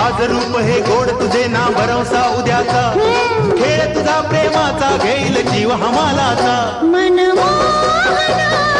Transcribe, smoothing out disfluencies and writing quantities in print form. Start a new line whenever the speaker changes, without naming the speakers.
आज रूप हे गोड तुझे ना भरवसा उद्याचा खेळ तुझा प्रेमाचा घेईल जीव हमालाचा
मनमोहना